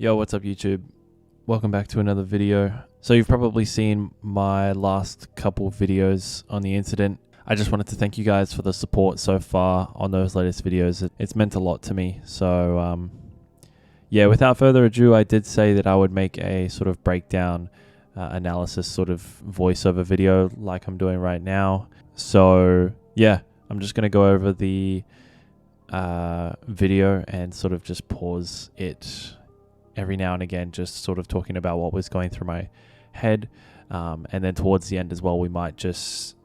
Yo, what's up YouTube? Welcome back to another video. So you've probably seen my last couple videos on the incident. I just wanted to thank you guys for the support so far on those latest videos. It's meant a lot to me. So yeah, without further ado, I did say that I would make a sort of breakdown analysis sort of voiceover video like I'm doing right now. So yeah, I'm just going to go over the video and sort of just pause it every now and again, just sort of talking about what was going through my head. And then towards the end as well, we might just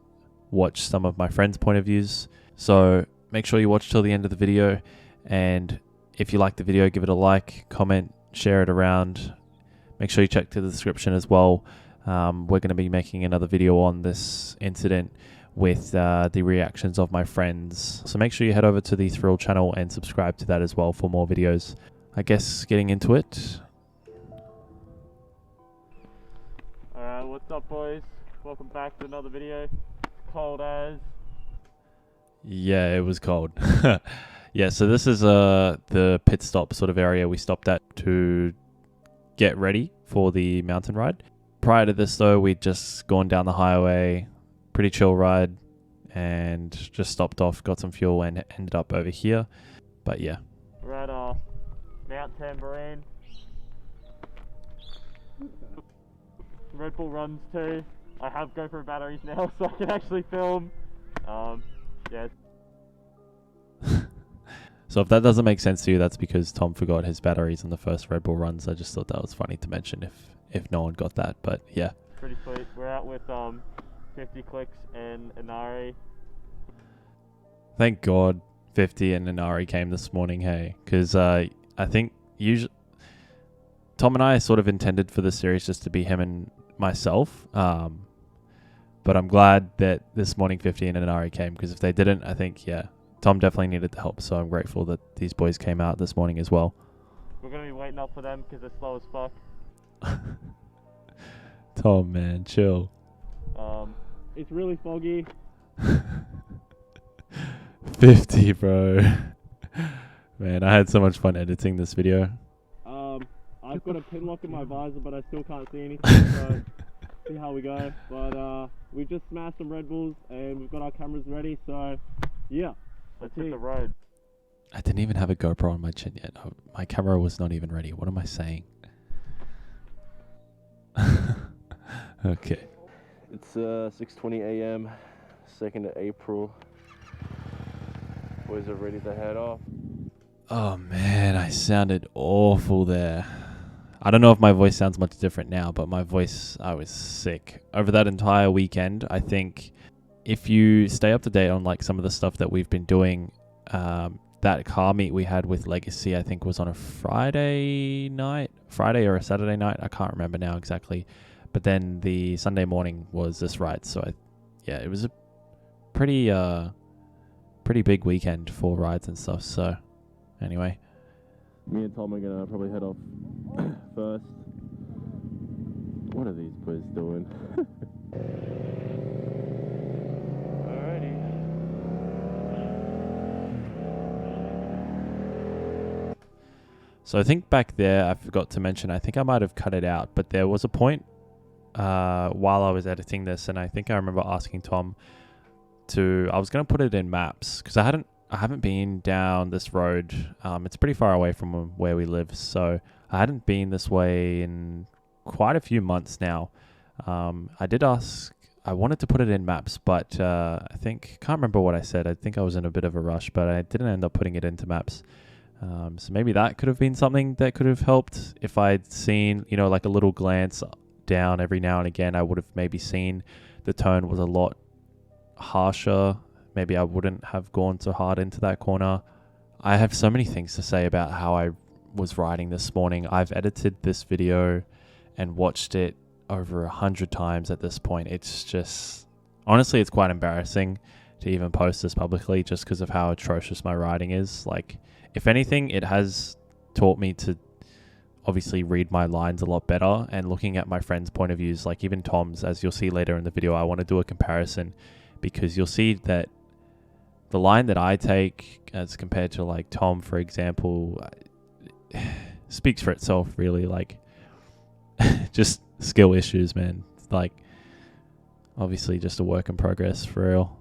watch some of my friends' point of views. So make sure you watch till the end of the video. And if you like the video, give it a like, comment, share it around. Make sure you check to the description as well. We're going to be making another video on this incident with the reactions of my friends. So make sure you head over to the Thrill channel and subscribe to that as well for more videos. I guess getting into it. Alright, what's up boys? Welcome back to another video. Cold as. Yeah, it was cold. Yeah, so this is the pit stop sort of area we stopped at to get ready for the mountain ride. Prior to this though, we'd just gone down the highway, pretty chill ride, and just stopped off, got some fuel and ended up over here. But yeah. We're at Mount Tambourine. Red Bull runs too. I have GoPro batteries now so I can actually film. Yeah. So if that doesn't make sense to you, that's because Tom forgot his batteries in the first Red Bull runs. I just thought that was funny to mention if no one got that, but yeah. Pretty sweet. We're out with 50 clicks and Inari. Thank God 50 and Inari came this morning, hey, because I think usually Tom and I sort of intended for this series just to be him and myself, but I'm glad that this morning 50 and Inari came, because if they didn't, I think, yeah, Tom definitely needed the help, so I'm grateful that these boys came out this morning as well. We're going to be waiting up for them because they're slow as fuck. Tom, man, chill. It's really foggy. 50, bro. Man, I had so much fun editing this video. I've got a pin lock in my visor, but I still can't see anything, so see how we go. But we've just smashed some Red Bulls, and we've got our cameras ready, so yeah. Let's hit the road. I didn't even have a GoPro on my chin yet. My camera was not even ready. What am I saying? Okay. It's 6:20 a.m., 2nd of April. Boys are ready to head off. Oh man, I sounded awful there. I don't know if my voice sounds much different now, but my voice, I was sick. Over that entire weekend, I think if you stay up to date on like some of the stuff that we've been doing, that car meet we had with Legacy, I think was on a Friday or a Saturday night. I can't remember now exactly. But then the Sunday morning was this ride. So yeah, it was a pretty big weekend for rides and stuff. So anyway. Me and Tom are gonna probably head off first. What are these boys doing? Alrighty. So I think back there, I forgot to mention, I think I might have cut it out, but there was a point while I was editing this, and I think I remember asking Tom I was going to put it in maps, because I haven't been down this road. It's pretty far away from where we live, so I hadn't been this way in quite a few months now. I did ask, I wanted to put it in maps, but can't remember what I said. I think I was in a bit of a rush, but I didn't end up putting it into maps. So maybe that could have been something that could have helped. If I'd seen, like a little glance down every now and again, I would have maybe seen the tone was a lot harsher. Maybe I wouldn't have gone so hard into that corner. I have so many things to say about how I was riding this morning. I've edited this video and watched it over 100 times at this point. It's just, honestly, it's quite embarrassing to even post this publicly just because of how atrocious my riding is. Like, if anything, it has taught me to obviously read my lines a lot better, and looking at my friends' point of views, like even Tom's, as you'll see later in the video. I want to do a comparison, because you'll see that the line that I take as compared to like Tom, for example, speaks for itself, really. Like, just skill issues, man. Like, obviously just a work in progress for real.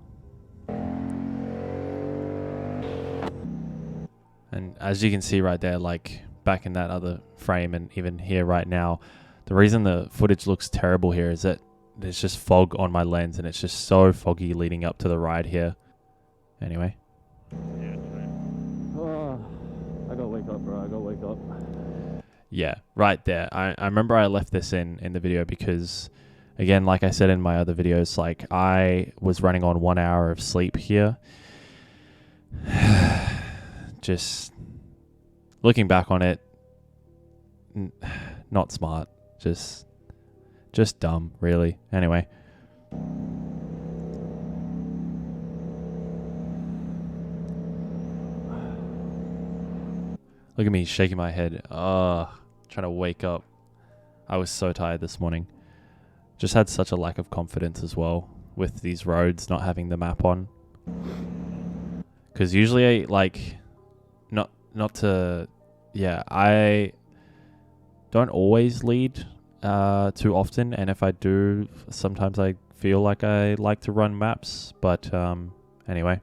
And as you can see right there, like back in that other frame and even here right now, the reason the footage looks terrible here is that there's just fog on my lens and it's just so foggy leading up to the ride here. Anyway. Yeah, true. Oh, I gotta wake up, bro. I gotta wake up. Yeah, right there. I remember I left this in the video because, again, like I said in my other videos, like I was running on 1 hour of sleep here. Just looking back on it, not smart. Just dumb, really. Anyway. Look at me shaking my head. Trying to wake up. I was so tired this morning. Just had such a lack of confidence as well with these roads not having the map on. Because usually, I don't always lead too often. And if I do, sometimes I feel like I like to run maps. But anyway.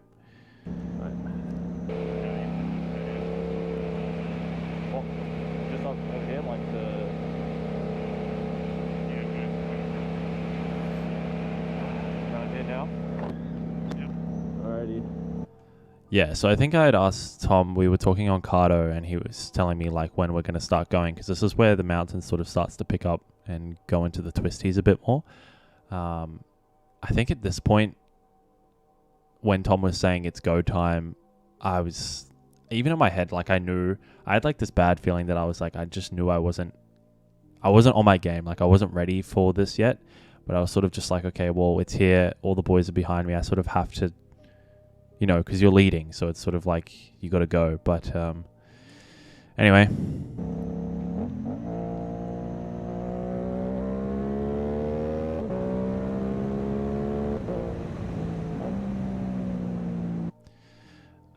Yeah, so I think I had asked Tom, we were talking on Cardo, and he was telling me like when we're going to start going, because this is where the mountain sort of starts to pick up and go into the twisties a bit more. I think at this point, when Tom was saying it's go time, I was, even in my head, like I knew, I had like this bad feeling that I was like, I just knew I wasn't on my game, like I wasn't ready for this yet, but I was sort of just like, okay, well, it's here, all the boys are behind me, I sort of have to, you know, because you're leading, so it's sort of like you got to go. But anyway.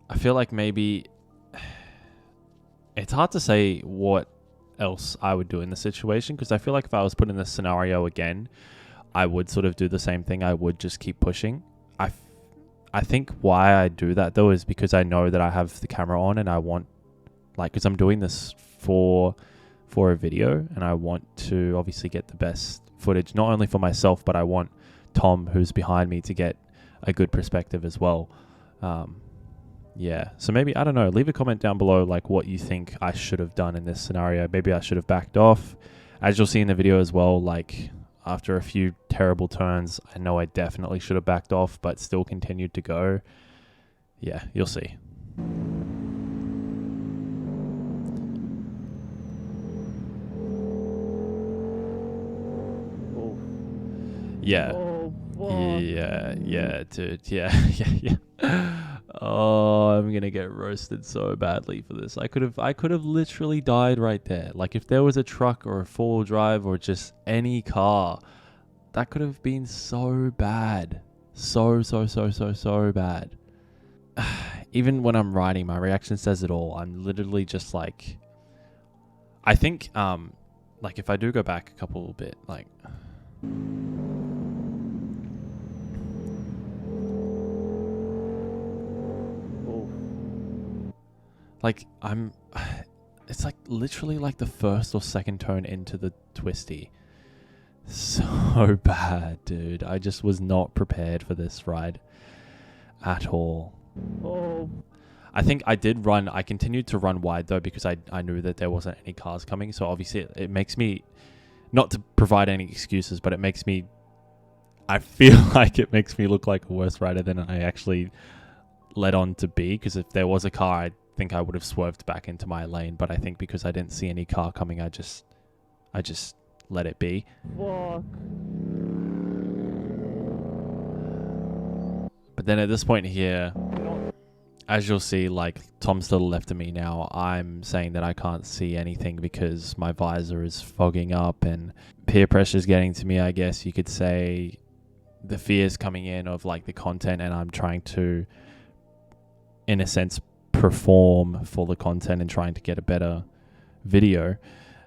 I feel like maybe it's hard to say what else I would do in the situation, because I feel like if I was put in this scenario again, I would sort of do the same thing. I would just keep pushing. I think why I do that though is because I know that I have the camera on and I want, like, because I'm doing this for a video and I want to obviously get the best footage, not only for myself, but I want Tom, who's behind me, to get a good perspective as well. Yeah, so maybe, I don't know, leave a comment down below like what you think I should have done in this scenario. Maybe I should have backed off. As you'll see in the video as well, like after a few terrible turns, I know I definitely should have backed off, but still continued to go. Yeah, you'll see. Yeah. Yeah, dude. Yeah. Oh, I'm gonna get roasted so badly for this. I could have literally died right there. Like if there was a truck or a 4-wheel drive or just any car, that could have been so bad. So bad. Even when I'm riding, my reaction says it all. I'm literally just like, I think like if I do go back a couple bit, like it's like literally like the first or second turn into the twisty. So bad, dude. I just was not prepared for this ride at all. I think I continued to run wide though, because I knew that there wasn't any cars coming. So obviously it makes me, not to provide any excuses, but I feel like it makes me look like a worse rider than I actually led on to be, because if there was a car, I think I would have swerved back into my lane, but I think because I didn't see any car coming, I just let it be. Fuck. But then at this point here, as you'll see, like Tom's to the left of me now, I'm saying that I can't see anything because my visor is fogging up and peer pressure is getting to me, I guess you could say. The fear's coming in of like the content, and I'm trying to, in a sense, perform for the content and trying to get a better video.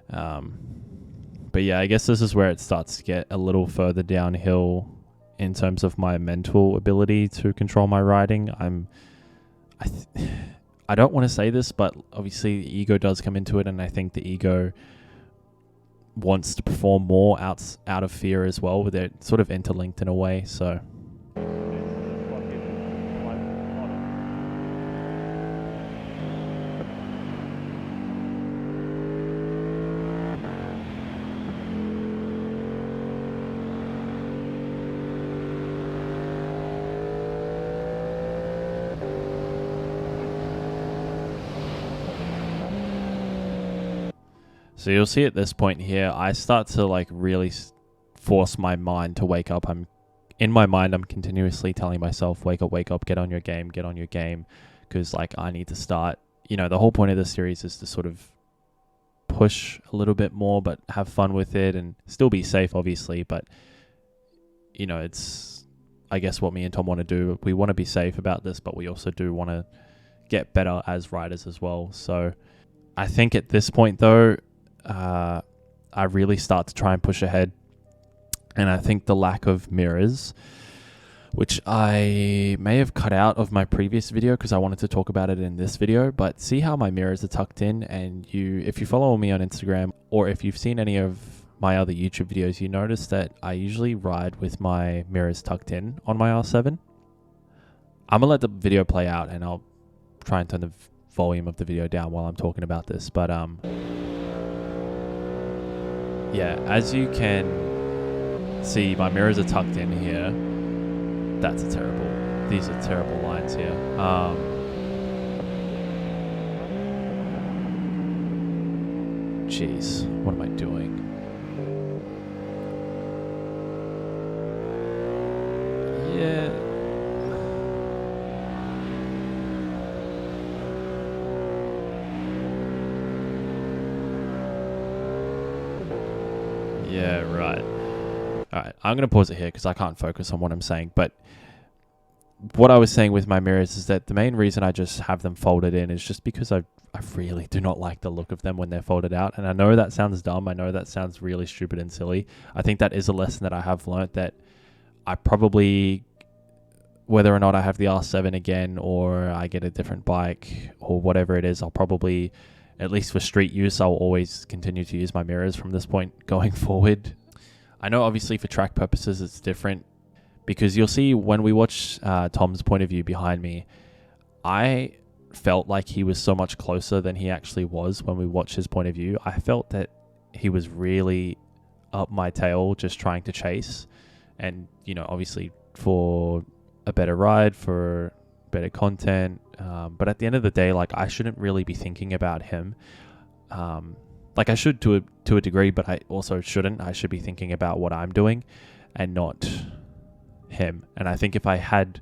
But yeah, I guess this is where it starts to get a little further downhill in terms of my mental ability to control my riding. I don't want to say this, but obviously the ego does come into it, and I think the ego wants to perform more out of fear as well, with it sort of interlinked in a way. So So you'll see at this point here, I start to like really force my mind to wake up. In my mind, I'm continuously telling myself, wake up, get on your game. Because like I need to start, the whole point of this series is to sort of push a little bit more, but have fun with it and still be safe, obviously. But, it's, I guess, what me and Tom want to do. We want to be safe about this, but we also do want to get better as riders as well. So I think at this point though, I really start to try and push ahead, and I think the lack of mirrors, which I may have cut out of my previous video because I wanted to talk about it in this video, but see how my mirrors are tucked in, and if you follow me on Instagram, or if you've seen any of my other YouTube videos, you notice that I usually ride with my mirrors tucked in on my R7. I'm gonna let the video play out, and I'll try and turn the volume of the video down while I'm talking about this, but yeah, as you can see, my mirrors are tucked in here. These are terrible lines here. Jeez, what am I doing? Yeah. Yeah, right. Alright, I'm going to pause it here because I can't focus on what I'm saying. But what I was saying with my mirrors is that the main reason I just have them folded in is just because I really do not like the look of them when they're folded out. And I know that sounds dumb. I know that sounds really stupid and silly. I think that is a lesson that I have learnt, that I probably, whether or not I have the R7 again or I get a different bike or whatever it is, I'll probably, at least for street use, I'll always continue to use my mirrors from this point going forward. I know obviously for track purposes it's different, because you'll see when we watch Tom's point of view behind me, I felt like he was so much closer than he actually was when we watched his point of view. I felt that he was really up my tail just trying to chase, and obviously for a better ride, for better content, but at the end of the day, like, I shouldn't really be thinking about him. Like, I should to a degree, but I also shouldn't. I should be thinking about what I'm doing and not him. And I think if I had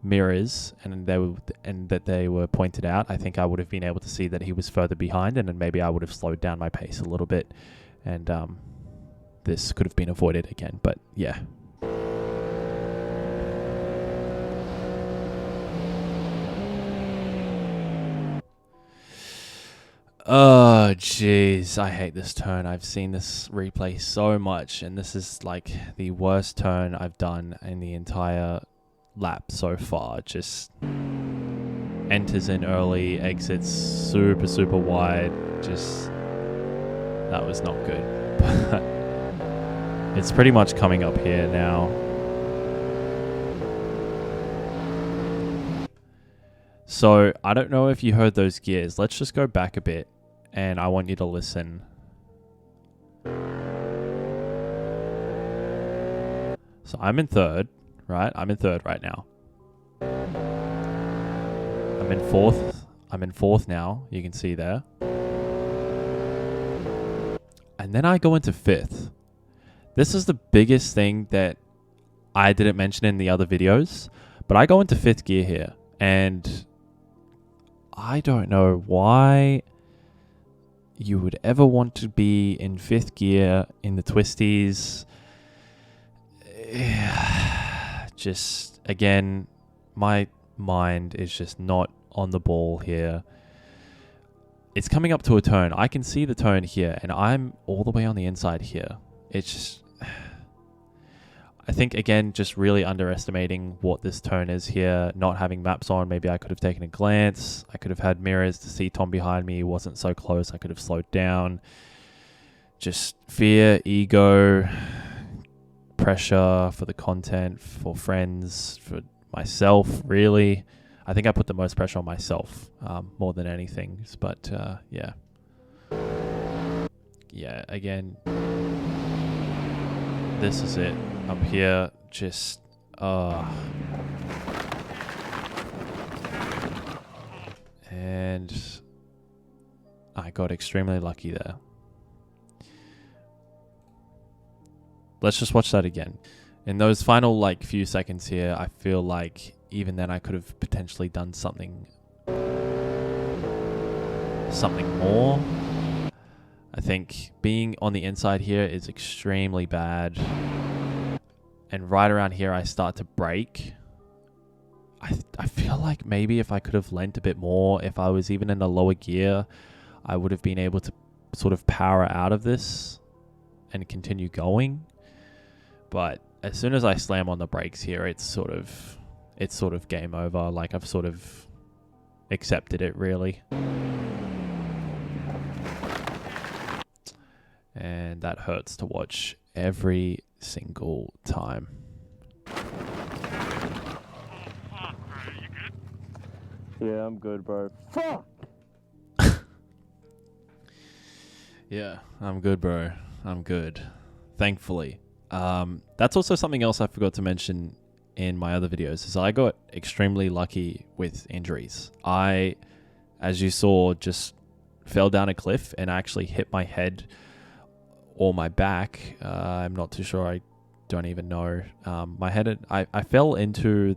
mirrors and that they were pointed out, I think I would have been able to see that he was further behind, and then maybe I would have slowed down my pace a little bit, and this could have been avoided again. But yeah. Oh, jeez. I hate this turn. I've seen this replay so much, and this is like the worst turn I've done in the entire lap so far. Just enters in early, exits super, super wide. Just, that was not good. But it's pretty much coming up here now. So, I don't know if you heard those gears. Let's just go back a bit, and I want you to listen. So I'm in third, right? I'm in third right now. I'm in fourth. I'm in fourth now. You can see there. And then I go into fifth. This is the biggest thing that I didn't mention in the other videos, but I go into fifth gear here, and I don't know why you would ever want to be in fifth gear in the twisties. Just, again, my mind is just not on the ball here. it's coming up to a turn. I can see the turn here, and I'm all the way on the inside here. It's just, I think, again, just really underestimating what this turn is here, not having maps on. Maybe I could have taken a glance. I could have had mirrors to see Tom behind me. He wasn't so close. I could have slowed down. Just fear, ego, pressure for the content, for friends, for myself, really. I think I put the most pressure on myself more than anything. But yeah. Yeah, again, this is it. I'm here, just and I got extremely lucky there. Let's just watch that again. In those final like few seconds here, I feel like even then I could have potentially done something more. I think being on the inside here is extremely bad. And right around here, I start to brake. I feel like maybe if I could have lent a bit more, if I was even in a lower gear, I would have been able to sort of power out of this and continue going. But as soon as I slam on the brakes here, it's sort of game over. Like I've sort of accepted it, really. And that hurts to watch every single time. Yeah, I'm good, bro. Fuck! Yeah, I'm good, bro. I'm good. Thankfully. That's also something else I forgot to mention in my other videos, is I got extremely lucky with injuries. I, as you saw, just fell down a cliff and actually hit my head or my back. I'm not too sure. I don't even know. My head, I fell into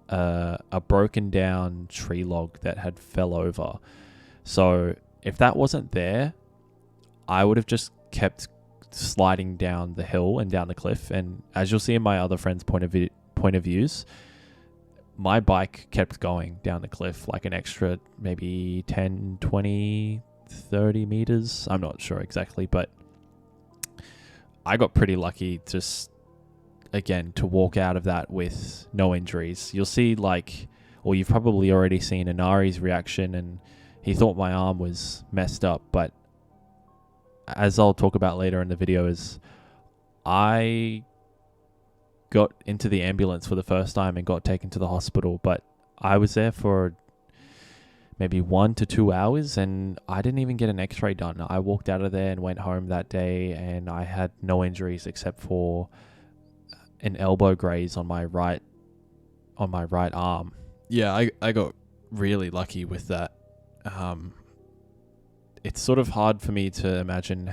a broken down tree log that had fell over. So if that wasn't there, I would have just kept sliding down the hill and down the cliff. And as you'll see in my other friends' point of views, my bike kept going down the cliff like an extra maybe 10, 20, 30 meters. I'm not sure exactly, but I got pretty lucky just, again, to walk out of that with no injuries. You'll see, like, or you've probably already seen Inari's reaction, and he thought my arm was messed up, but as I'll talk about later in the video, is I got into the ambulance for the first time and got taken to the hospital, but I was there for maybe 1 to 2 hours and I didn't even get an x-ray done. I walked out of there and went home that day, and I had no injuries except for an elbow graze on my right arm. Yeah, I got really lucky with that. It's sort of hard for me to imagine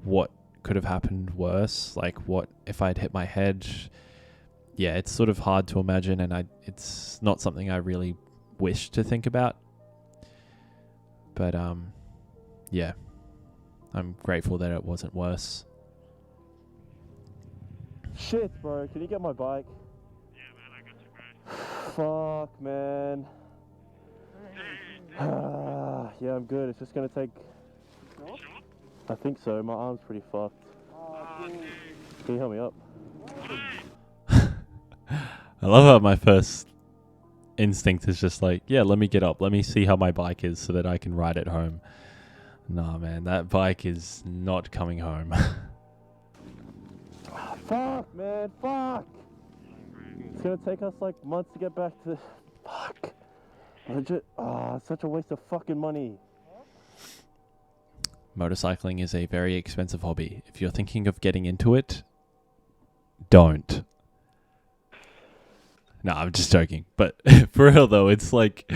what could have happened worse. Like, what if I'd hit my head? Yeah, it's sort of hard to imagine, and it's not something I really wish to think about. But yeah, I'm grateful that it wasn't worse. Shit, bro. Can you get my bike? Yeah, man, I got you, bro. Fuck, man. Yeah, I'm good. It's just gonna take... You sure? I think so. My arm's pretty fucked. Can you help me up? I love how my first instinct is just like, yeah, let me get up. Let me see how my bike is so that I can ride it home. Nah, man, that bike is not coming home. Fuck, man. Fuck! It's gonna take us like months to get back to... Fuck. Legit. It's such a waste of fucking money. Motorcycling is a very expensive hobby. If you're thinking of getting into it, don't. No, I'm just joking. But for real though, it's like,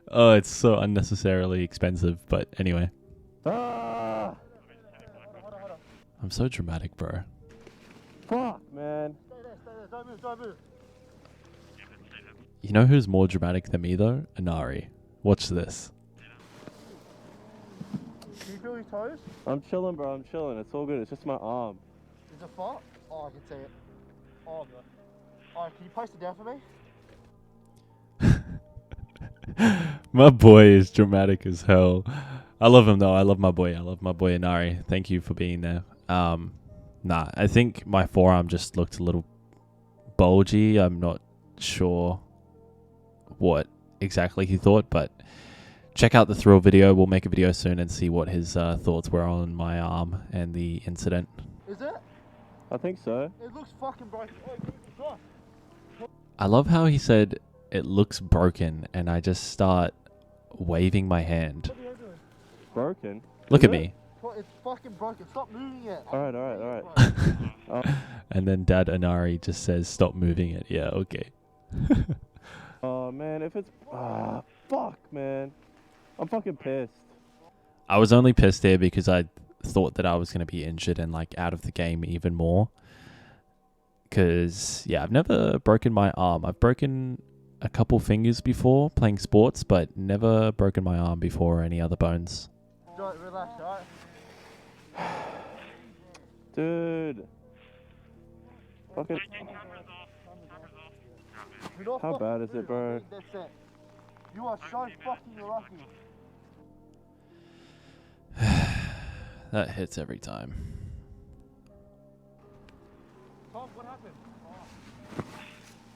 oh, it's so unnecessarily expensive. But anyway. Ah! I'm so dramatic, bro. Fuck, man. Yeah, but say that. You know who's more dramatic than me though? Inari. Watch this. Can you feel your toes? I'm chilling, bro. I'm chilling. It's all good. It's just my arm. Is it far? Oh, I can see it. Oh, no. Oh, can you post it down for me? My boy is dramatic as hell. I love him though. I love my boy. I love my boy Inari. Thank you for being there. Nah, I think my forearm just looked a little bulgy. I'm not sure what exactly he thought, but check out the thrill video. We'll make a video soon and see what his thoughts were on my arm and the incident. Is it? I think so. It looks fucking broken. Oh, God. I love how he said it looks broken, and I just start waving my hand. What are you doing? Broken. Look Is at it? me. It's fucking broken. Stop moving it. Alright, alright. And then Dad Inari just says, stop moving it. Yeah, okay. Oh man, if it's fuck man. I'm fucking pissed. I was only pissed there because I thought that I was going to be injured and like out of the game even more. Because, yeah, I've never broken my arm. I've broken a couple fingers before playing sports, but never broken my arm before or any other bones. Don't relax, alright? Dude. Fucking. Cameras off. Cameras off. You're not How fucking bad is it, moving. bro? That's it. You are so fucking lucky. That hits every time. Tom, what happened?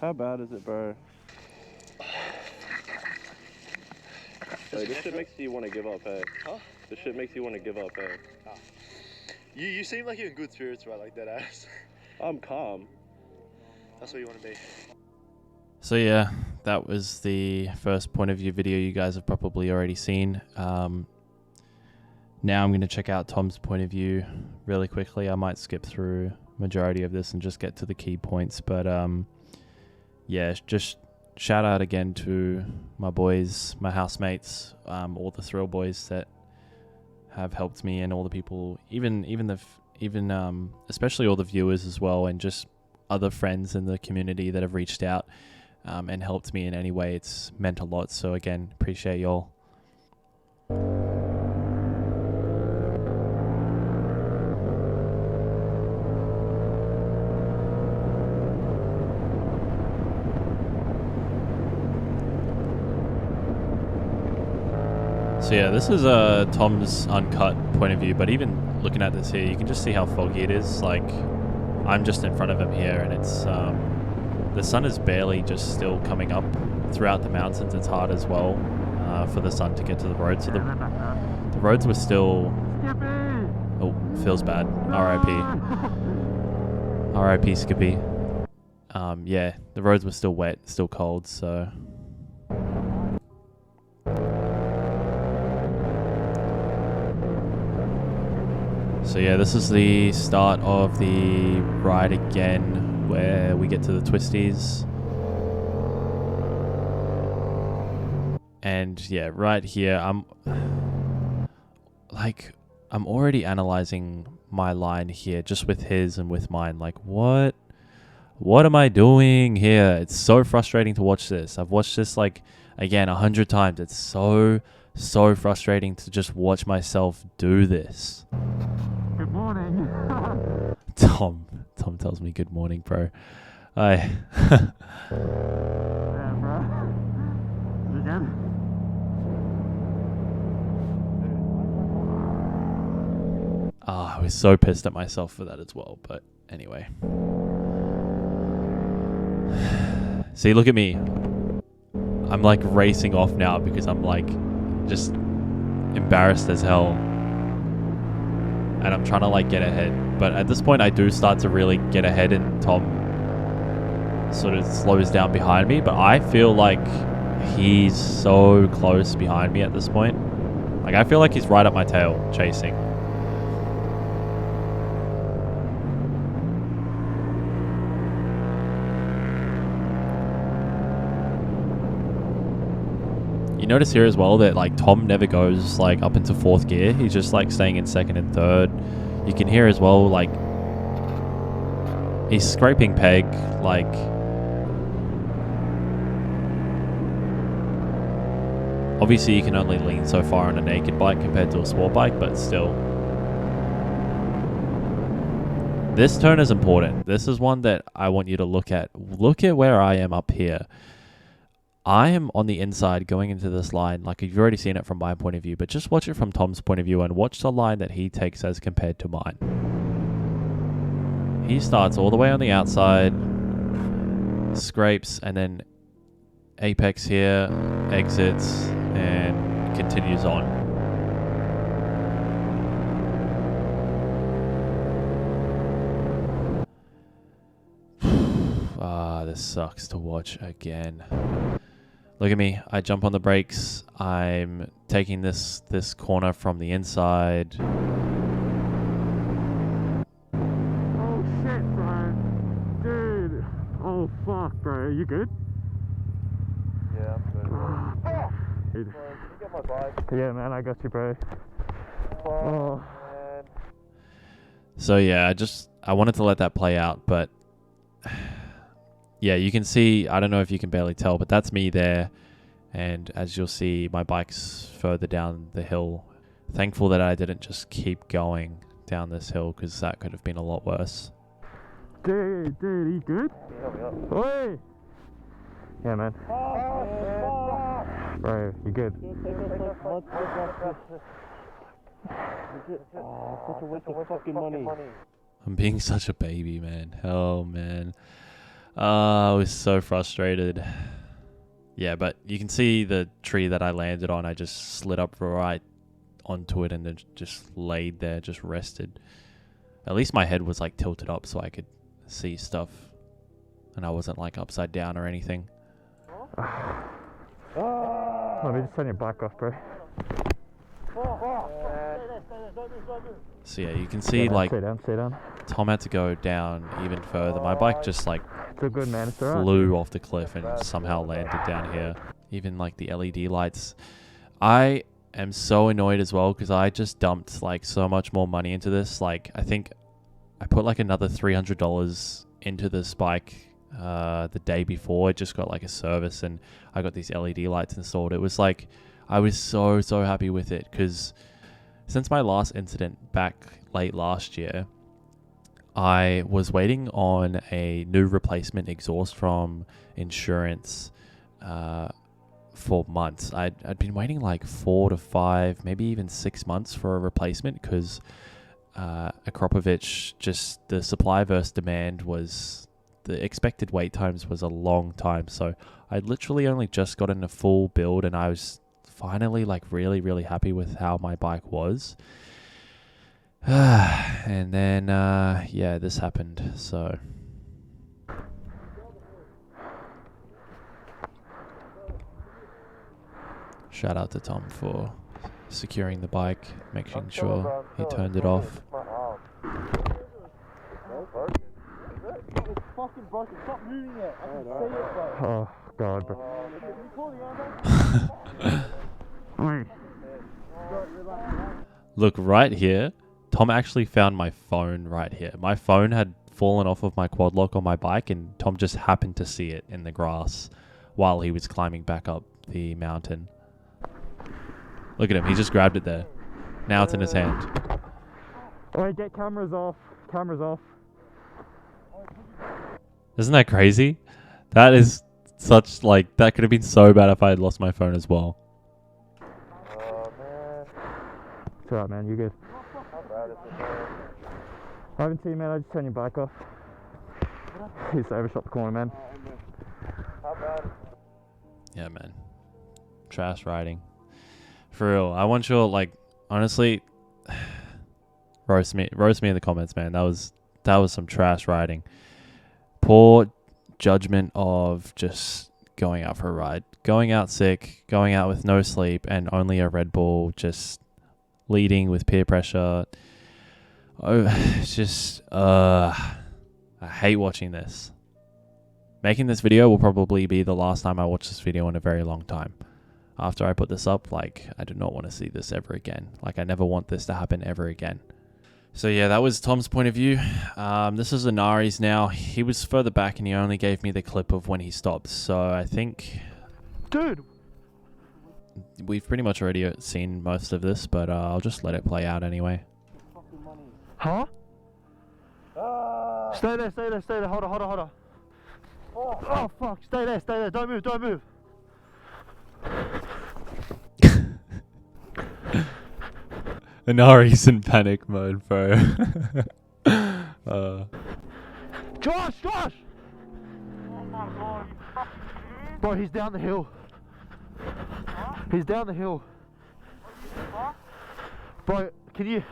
How bad is it, bro? Hey, this shit makes you want to give up, hey. Huh? This shit makes you want to give up, hey. You seem like you're in good spirits, right? Like that ass. I'm calm. That's what you want to be. So yeah, that was the first point of view video you guys have probably already seen. Now I'm going to check out Tom's point of view really quickly. I might skip through majority of this and just get to the key points. But yeah, just shout out again to my boys, my housemates, all the thrill boys that have helped me, and all the people, even especially all the viewers as well, and just other friends in the community that have reached out and helped me in any way. It's meant a lot. So again, appreciate y'all. So yeah, this is Tom's uncut point of view, but even looking at this here, you can just see how foggy it is. Like, I'm just in front of him here, and it's the sun is barely just still coming up throughout the mountains. It's hard as well for the sun to get to the road. So the roads were still... Oh, feels bad. R.I.P. R.I.P. Skippy. Yeah, the roads were still wet, still cold, so... So yeah, this is the start of the ride again, where we get to the twisties. And yeah, right here, I'm already analyzing my line here, just with his and with mine. Like, what am I doing here? It's so frustrating to watch this. I've watched this like, again, 100 times. It's so frustrating to just watch myself do this. Good morning. Tom tells me good morning, bro. Hi. Yeah, bro. Again? I was so pissed at myself for that as well. But anyway. See, look at me. I'm like racing off now because I'm like just embarrassed as hell. And I'm trying to like get ahead. But at this point I do start to really get ahead, and Tom sort of slows down behind me. But I feel like he's so close behind me at this point. Like, I feel like he's right up my tail chasing. You notice here as well that like Tom never goes like up into fourth gear. He's just like staying in second and third. You can hear as well like he's scraping peg. Like, obviously you can only lean so far on a naked bike compared to a sport bike, but still. This turn is important. This is one that I want you to look at. Look at where I am up here. I am on the inside going into this line. Like, you've already seen it from my point of view, but just watch it from Tom's point of view and watch the line that he takes as compared to mine. He starts all the way on the outside, scrapes, and then apex here, exits, and continues on. This sucks to watch again. Look at me. I jump on the brakes. I'm taking this corner from the inside. Oh shit, bro. Dude. Oh fuck, bro. You good? Yeah, I'm good. Dude. Can you get my bike? Yeah, man, I got you, bro. Oh, man. So yeah, I wanted to let that play out, but yeah, you can see, I don't know if you can barely tell, but that's me there. And as you'll see, my bike's further down the hill. Thankful that I didn't just keep going down this hill, because that could have been a lot worse. Dude, you good? Help me up. Oi! Yeah, man. Bro, you good? Oh, such a waste of fucking money. I'm being such a baby, man. Oh, man. I was so frustrated. Yeah, but you can see the tree that I landed on. I just slid up right onto it and then just laid there, just rested. At least my head was like tilted up so I could see stuff. And I wasn't like upside down or anything. Let me just turn your bike off, bro. So yeah, you can see like Stay down. Tom had to go down even further. My bike just like It's all good, man. It's alright. flew off the cliff and somehow landed down here. Even like the LED lights. I am so annoyed as well because I just dumped like so much more money into this. Like, I think I put like another $300 into this bike the day before. It just got like a service and I got these LED lights installed. It was like, I was so happy with it because since my last incident back late last year, I was waiting on a new replacement exhaust from insurance for months. I'd been waiting like 4 to 5, maybe even 6 months for a replacement because Akropovich, just the supply versus demand was, the expected wait times was a long time. So I literally only just gotten a full build and I was finally like really happy with how my bike was. And then yeah, this happened. So shout out to Tom for securing the bike, making sure he turned it off. It's fucking broken. Stop moving it. I can see it, bro. Oh, God, bro. Can you pull the handle? Look right here. Tom actually found my phone right here. My phone had fallen off of my quad lock on my bike and Tom just happened to see it in the grass while he was climbing back up the mountain. Look at him. He just grabbed it there. Now it's in his hand. Alright, get cameras off. Cameras off. Isn't that crazy? That is such like, that could have been so bad if I had lost my phone as well. Oh, man. It's alright, man. You good? How bad is it, man? I haven't seen you, man. I just turned your bike off. He's overshot the corner, man. How bad is it? Yeah, man. Trash riding. For real. I want you, like, honestly, roast me in the comments, man. That was some trash riding. Poor judgment of just going out for a ride. Going out sick, going out with no sleep, and only a Red Bull, just leading with peer pressure. Oh, it's just, I hate watching this. Making this video will probably be the last time I watch this video in a very long time. After I put this up, like, I do not want to see this ever again. Like, I never want this to happen ever again. So yeah, that was Tom's point of view. This is Inari's now. He was further back and he only gave me the clip of when he stopped. So I think... Dude! We've pretty much already seen most of this, but I'll just let it play out anyway. Huh? Stay there. Hold on. Oh, fuck. Stay there. Don't move. Inari's in panic mode, bro. Josh! Bro, he's down the hill. He's down the hill. Bro, can you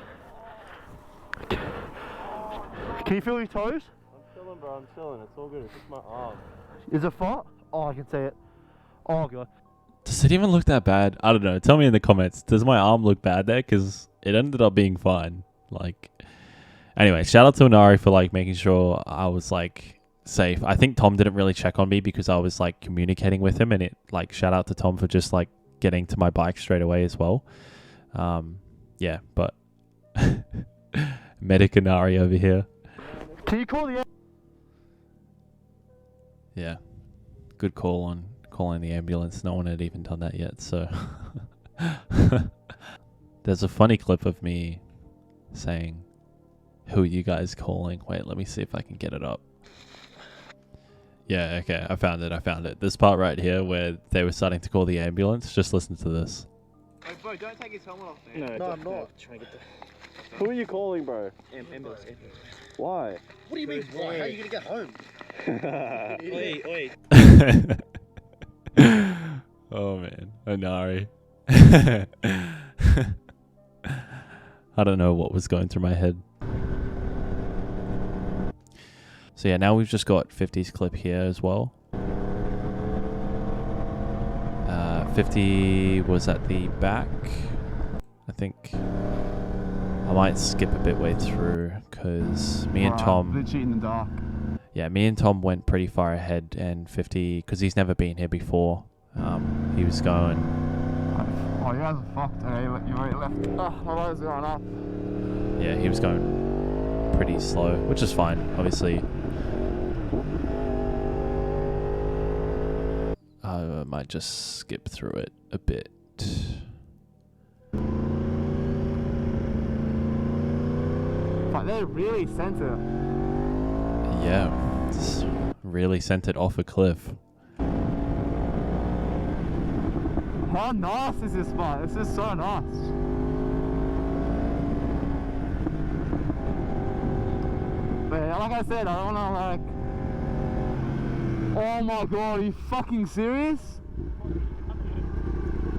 feel your toes? I'm chilling, bro. I'm chilling. It's all good. It's just my arm. Is it far? Oh, I can see it. Oh god. Does it even look that bad? I don't know. Tell me in the comments. Does my arm look bad there? Because it ended up being fine. Like, anyway, shout out to Inari for like making sure I was like safe. I think Tom didn't really check on me because I was like communicating with him, and it like shout out to Tom for just like getting to my bike straight away as well. Yeah, but medic Inari over here. Can you call the Yeah, good call on calling the ambulance. No one had even done that yet, so there's a funny clip of me saying, "Who are you guys calling?" Wait, let me see if I can get it up. Yeah, okay, I found it. This part right here where they were starting to call the ambulance. Just listen to this. Hey, bro, don't take his helmet off, man. No, I'm not. Trying to get Who are you calling, bro? the ambulance. Why? What do you mean? Why? How are you gonna get home? Oi. Oh man, Inari. I don't know what was going through my head. So yeah, now we've just got 50's clip here as well. 50 was at the back. I think I might skip a bit way through because me and Tom... Literally in the dark. Yeah, me and Tom went pretty far ahead, and 50, because he's never been here before, he was going... Oh, you guys are fucked. Okay, you already left. Oh, my legs going up. Yeah, he was going pretty slow, which is fine, obviously. I might just skip through it a bit. But they're really center. Yeah, it's really sent it off a cliff. How nice is this spot? This is so nice. But yeah, like I said, I don't wanna like... Oh my god, are you fucking serious?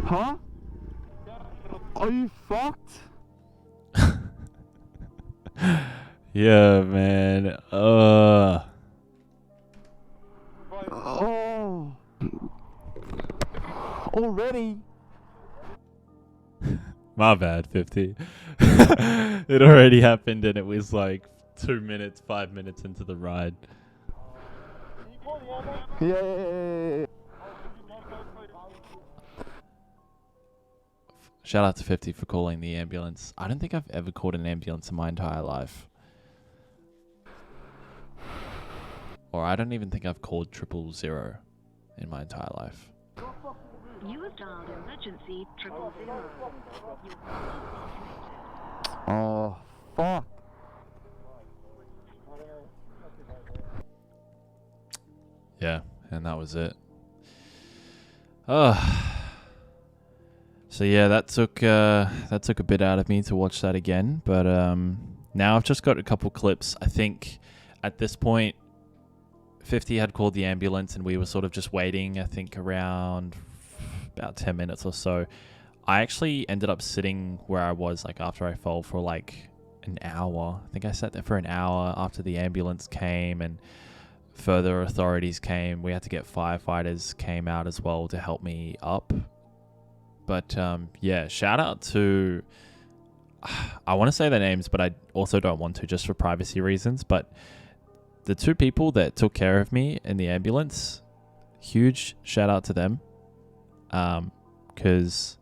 Huh? Are you fucked? Yeah, man. Oh. Already? My bad, 50. It already happened, and it was like 2 minutes, 5 minutes into the ride. Yeah. Shout out to 50 for calling the ambulance. I don't think I've ever called an ambulance in my entire life. Or I don't even think I've called 000 in my entire life. You have dialed emergency 000. Oh, fuck. Yeah, and that was it. So yeah, that took a bit out of me to watch that again, but now I've just got a couple clips. I think at this point 50 had called the ambulance and we were sort of just waiting, I think around about 10 minutes or so. I actually ended up sitting where I was like after I fell for like an hour. I think I sat there for an hour after the ambulance came and further authorities came. We had to get firefighters came out as well to help me up. But yeah, shout out to, I want to say their names, but I also don't want to just for privacy reasons. But the two people that took care of me in the ambulance, huge shout out to them. Because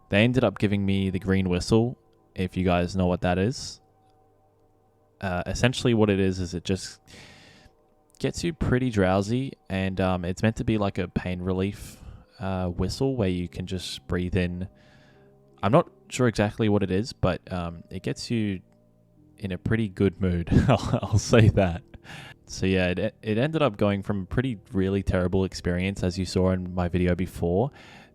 they ended up giving me the green whistle, if you guys know what that is. Essentially what it is it just gets you pretty drowsy, and it's meant to be like a pain relief whistle where you can just breathe in. I'm not sure exactly what it is, but it gets you in a pretty good mood. I'll say that. So yeah, it ended up going from a really terrible experience, as you saw in my video before,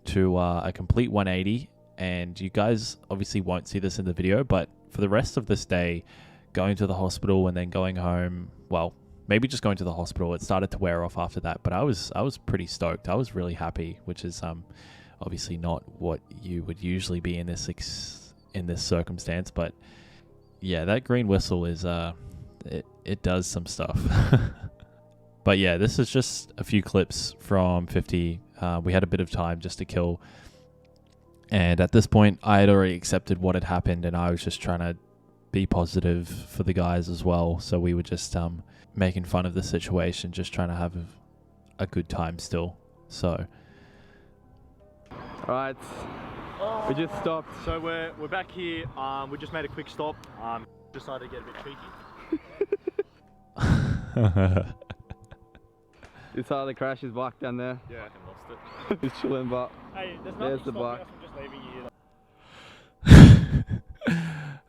to a complete 180. and you guys obviously won't see this in the video, but for the rest of this day, going to the hospital and then going home, well, maybe just going to the hospital, it started to wear off after that, but I was pretty stoked. I was really happy, which is obviously not what you would usually be in this circumstance, but yeah, that green whistle is it does some stuff. But yeah, this is just a few clips from 50. We had a bit of time just to kill, and at this point I had already accepted what had happened, and I was just trying to be positive for the guys as well. So we were just making fun of the situation, just trying to have a good time still. So Alright, we just stopped. So we're back here. We just made a quick stop. Decided to get a bit cheeky. You saw the crash his bike down there? Yeah, I lost it. He's chilling, but Hey, there's the bike. I'm just leaving you.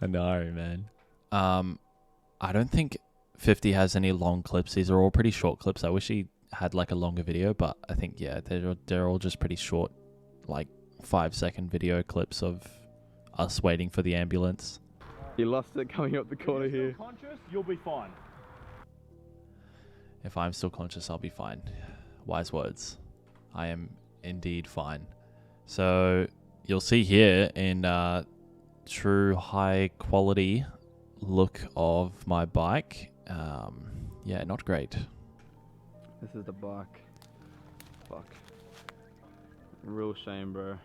I know, man. I don't think 50 has any long clips. These are all pretty short clips. I wish he had like a longer video, but I think, yeah, they're all just pretty short, like 5-second video clips of us waiting for the ambulance. You lost it coming up the corner If you're here. still conscious, you'll be fine. If I'm still conscious, I'll be fine. Wise words. I am indeed fine. So you'll see here in true high quality look of my bike. Yeah, not great. This is the bike. Fuck. Real shame, bro.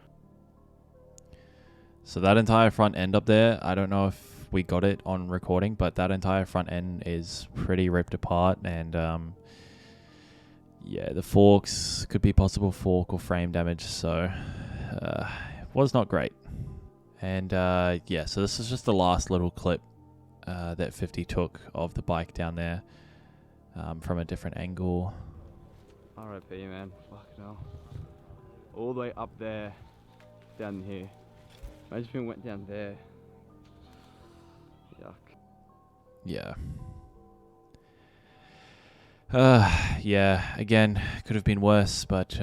So that entire front end up there, I don't know if we got it on recording, but that entire front end is pretty ripped apart, and yeah, the forks could be possible fork or frame damage, so it was not great. And yeah, so this is just the last little clip that 50 took of the bike down there from a different angle. R.I.P. man. Fucking hell. All the way up there, down here. Imagine if we went down there. Yuck. Yeah. Yeah, again, could have been worse, but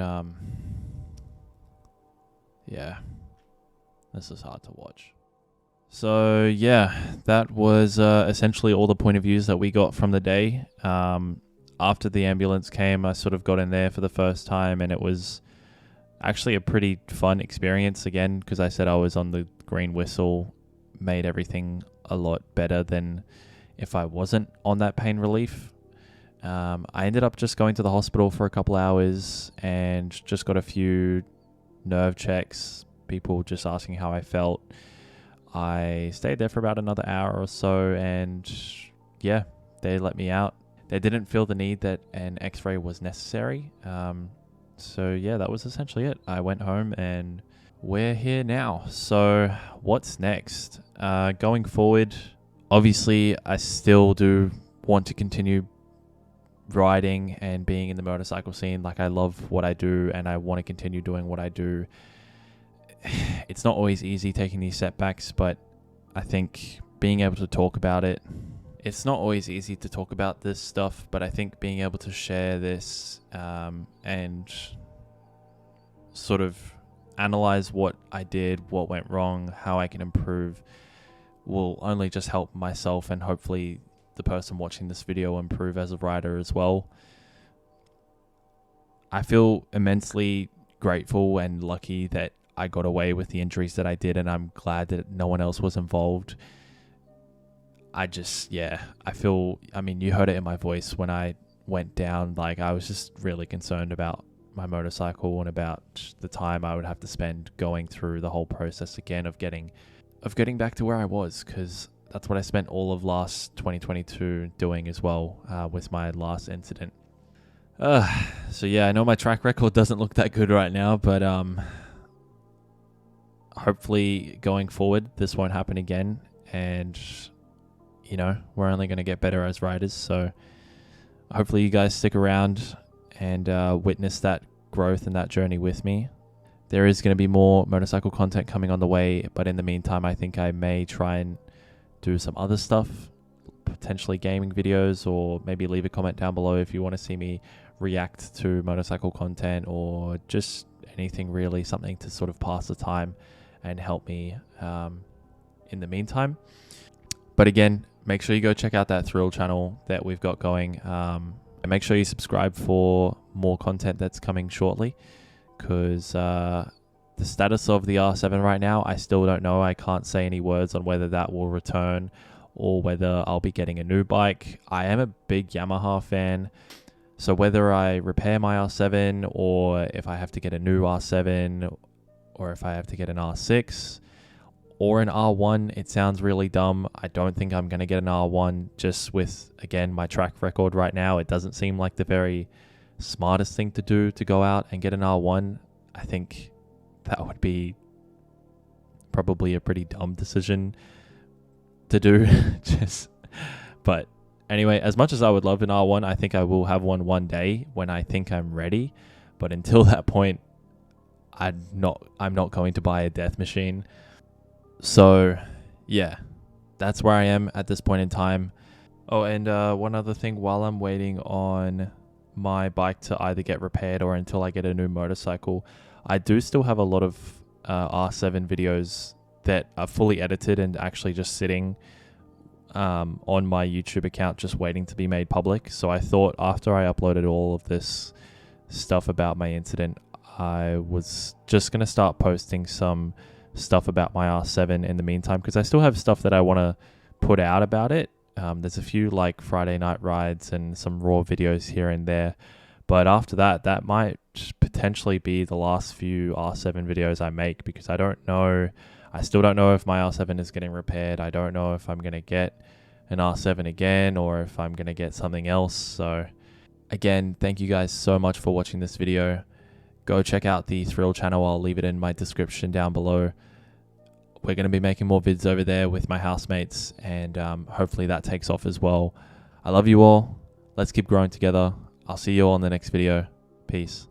yeah, this is hard to watch. So yeah, that was essentially all the point of views that we got from the day. After the ambulance came, I sort of got in there for the first time, and it was actually a pretty fun experience again, because I said I was on the green whistle, made everything a lot better than if I wasn't on that pain relief. I ended up just going to the hospital for a couple hours and just got a few nerve checks, people just asking how I felt. I stayed there for about another hour or so, and yeah, they let me out. They didn't feel the need that an x-ray was necessary. So yeah, that was essentially it. I went home and we're here now. So what's next? Going forward, obviously I still do want to continue riding and being in the motorcycle scene. Like, I love what I do and I want to continue doing what I do. It's not always easy taking these setbacks, but I think being able to talk about it, it's not always easy to talk about this stuff, but I think being able to share this and sort of analyze what I did, what went wrong, how I can improve, will only just help myself and hopefully the person watching this video improve as a rider as well. I feel immensely grateful and lucky that I got away with the injuries that I did, and I'm glad that no one else was involved. I just, yeah, I feel, I mean, you heard it in my voice when I went down. Like, I was just really concerned about my motorcycle and about the time I would have to spend going through the whole process again of getting back to where I was, because that's what I spent all of last 2022 doing as well, with my last incident. So yeah, I know my track record doesn't look that good right now, but hopefully going forward this won't happen again, and you know, we're only going to get better as riders. So hopefully you guys stick around and witness that growth and that journey with me. There is going to be more motorcycle content coming on the way, but in the meantime, I think I may try and do some other stuff, potentially gaming videos, or maybe leave a comment down below if you want to see me react to motorcycle content or just anything really, something to sort of pass the time and help me in the meantime. But again, make sure you go check out that Thrill channel that we've got going, and make sure you subscribe for more content that's coming shortly, because the status of the R7 right now, I still don't know. I can't say any words on whether that will return or whether I'll be getting a new bike. I am a big Yamaha fan, so whether I repair my R7 or if I have to get a new R7 or if I have to get an R6 or an R1, it sounds really dumb. I don't think I'm going to get an R1 just with, again, my track record right now. It doesn't seem like the very smartest thing to do to go out and get an R1. I think that would be probably a pretty dumb decision to do. But anyway, as much as I would love an R1, I think I will have one day when I think I'm ready. But until that point, I'm not going to buy a death machine. So yeah, that's where I am at this point in time. Oh, and one other thing, while I'm waiting on my bike to either get repaired or until I get a new motorcycle, I do still have a lot of R7 videos that are fully edited and actually just sitting on my YouTube account, just waiting to be made public. So I thought after I uploaded all of this stuff about my incident, I was just going to start posting some stuff about my R7 in the meantime, because I still have stuff that I want to put out about it. There's a few like Friday night rides and some raw videos here and there. But after that, that might potentially be the last few R7 videos I make, because I don't know. I still don't know if my R7 is getting repaired. I don't know if I'm going to get an R7 again or if I'm going to get something else. So again, thank you guys so much for watching this video. Go check out the Thrill channel. I'll leave it in my description down below. We're going to be making more vids over there with my housemates, and hopefully that takes off as well. I love you all. Let's keep growing together. I'll see you all in the next video. Peace.